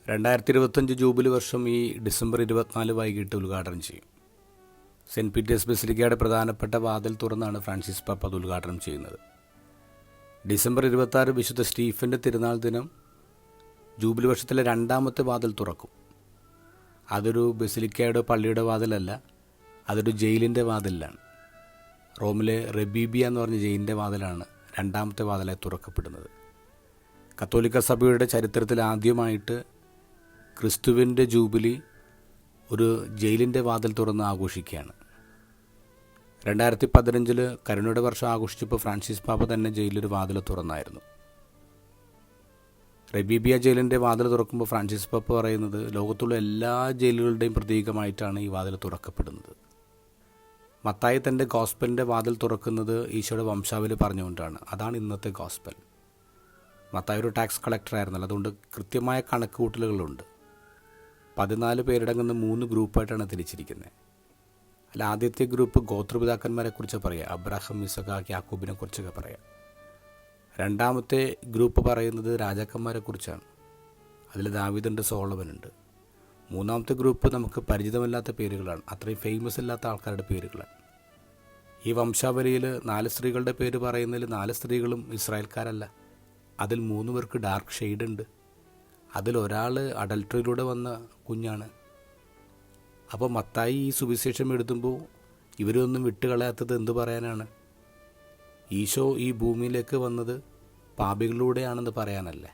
2025 jubilee വർഷം ഈ December 24 വൈകിട്ട് ഉദ്ഘാടനം ചെയ്യും. സെൻറ്റ് പീറ്റേഴ്സ് ബസിലിക്കയുടെ പ്രധാനപ്പെട്ട വാതിൽ തുറന്നാണ് ഫ്രാൻസിസ് പാപ്പ അത് ഉദ്ഘാടനം ചെയ്യുന്നത്. ഡിസംബർ 26 വിശുദ്ധ സ്റ്റീഫൻ്റെ തിരുനാൾ ദിനം ജൂബിലി വർഷത്തിലെ രണ്ടാമത്തെ വാതിൽ തുറക്കും. അതൊരു ബസിലിക്കയുടെ പള്ളിയുടെ വാതിലല്ല, അതൊരു ജയിലിൻ്റെ വാതിലാണ്. റോമിലെ റെബീബിയ എന്ന് പറഞ്ഞ ജയിലിൻ്റെ വാതിലാണ് രണ്ടാമത്തെ വാതിലായി തുറക്കപ്പെടുന്നത്. കത്തോലിക്ക സഭയുടെ ചരിത്രത്തിൽ ആദ്യമായിട്ട് ക്രിസ്തുവിൻ്റെ ജൂബിലി ഒരു ജയിലിൻ്റെ വാതിൽ തുറന്ന് ആഘോഷിക്കുകയാണ്. 2015 കരുണയുടെ വർഷം ആഘോഷിച്ചപ്പോൾ ഫ്രാൻസിസ് പാപ്പ തന്നെ ജയിലൊരു വാതിൽ തുറന്നായിരുന്നു. റെബീബിയ ജയിലിൻ്റെ വാതിൽ തുറക്കുമ്പോൾ ഫ്രാൻസിസ് പാപ്പ പറയുന്നത് ലോകത്തുള്ള എല്ലാ ജയിലുകളുടെയും പ്രതീകമായിട്ടാണ് ഈ വാതിൽ തുറക്കപ്പെടുന്നത്. മത്തായി തൻ്റെ ഗോസ്പലിൻ്റെ വാതിൽ തുറക്കുന്നത് ഈശോയുടെ വംശാവലി പറഞ്ഞുകൊണ്ടാണ്. അതാണ് ഇന്നത്തെ ഗോസ്പൽ. മത്തായി ഒരു ടാക്സ് കളക്ടറായിരുന്നല്ലോ, അതുകൊണ്ട് കൃത്യമായ കണക്ക് കൂട്ടലുകളുണ്ട്. 14 പേരടങ്ങുന്ന 3 ഗ്രൂപ്പായിട്ടാണ് തിരിച്ചിരിക്കുന്നത്. അല്ല, ആദ്യത്തെ ഗ്രൂപ്പ് ഗോത്രപിതാക്കന്മാരെക്കുറിച്ച് പറയാം, അബ്രാഹം, ഇസഹാക്ക്, യാക്കോബിനെ കുറിച്ചൊക്കെ പറയാം. രണ്ടാമത്തെ ഗ്രൂപ്പ് പറയുന്നത് രാജാക്കന്മാരെക്കുറിച്ചാണ്. അതിൽ ദാവീദുണ്ട്, സോളമനുണ്ട്. മൂന്നാമത്തെ ഗ്രൂപ്പ് നമുക്ക് പരിചിതമല്ലാത്ത പേരുകളാണ്, അത്രയും ഫേമസ് അല്ലാത്ത ആൾക്കാരുടെ പേരുകളാണ്. ഈ വംശാവലിയിൽ 4 സ്ത്രീകളുടെ പേര് പറയുന്നതിൽ 4 സ്ത്രീകളും ഇസ്രായേൽക്കാരല്ല. അതിൽ 3 പേർക്ക് ഡാർക്ക് ഷെയ്ഡ് ഉണ്ട്. അതിലൊരാൾ അഡൽട്ടറിയിലൂടെ വന്ന കുഞ്ഞാണ്. അപ്പോൾ മത്തായി ഈ സുവിശേഷം എഴുതുമ്പോൾ ഇവരൊന്നും വിട്ടുകളയാത്തത് എന്തു പറയാനാണ്? ഈശോ ഈ ഭൂമിയിലേക്ക് വന്നത് പാപികളിലൂടെയാണെന്ന് പറയാനല്ലേ?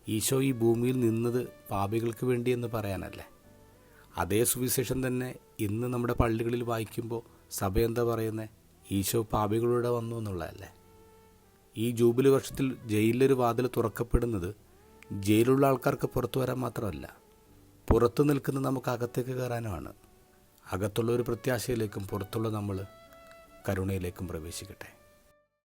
ഈശോ ഈ ഭൂമിയിൽ നിന്നത് പാപികൾക്ക് വേണ്ടി എന്ന് പറയാനല്ലേ? അതേ സുവിശേഷം തന്നെ ഇന്ന് നമ്മുടെ പള്ളികളിൽ വായിക്കുമ്പോൾ സഭ എന്താ പറയുന്നത്? ഈശോ പാപികളിലൂടെ വന്നു എന്നുള്ളതല്ലേ? ഈ ജൂബിലി വർഷത്തിൽ ജയിലിലൊരു വാതിൽ തുറക്കപ്പെടുന്നത് ജയിലുള്ള ആൾക്കാർക്ക് പുറത്തു വരാൻ മാത്രമല്ല, പുറത്തു നിൽക്കുന്ന നമുക്ക് അകത്തേക്ക് കയറാനുമാണ്. അകത്തുള്ള ഒരു പ്രത്യാശയിലേക്കും പുറത്തുള്ള നമ്മൾ കരുണയിലേക്കും പ്രവേശിക്കട്ടെ.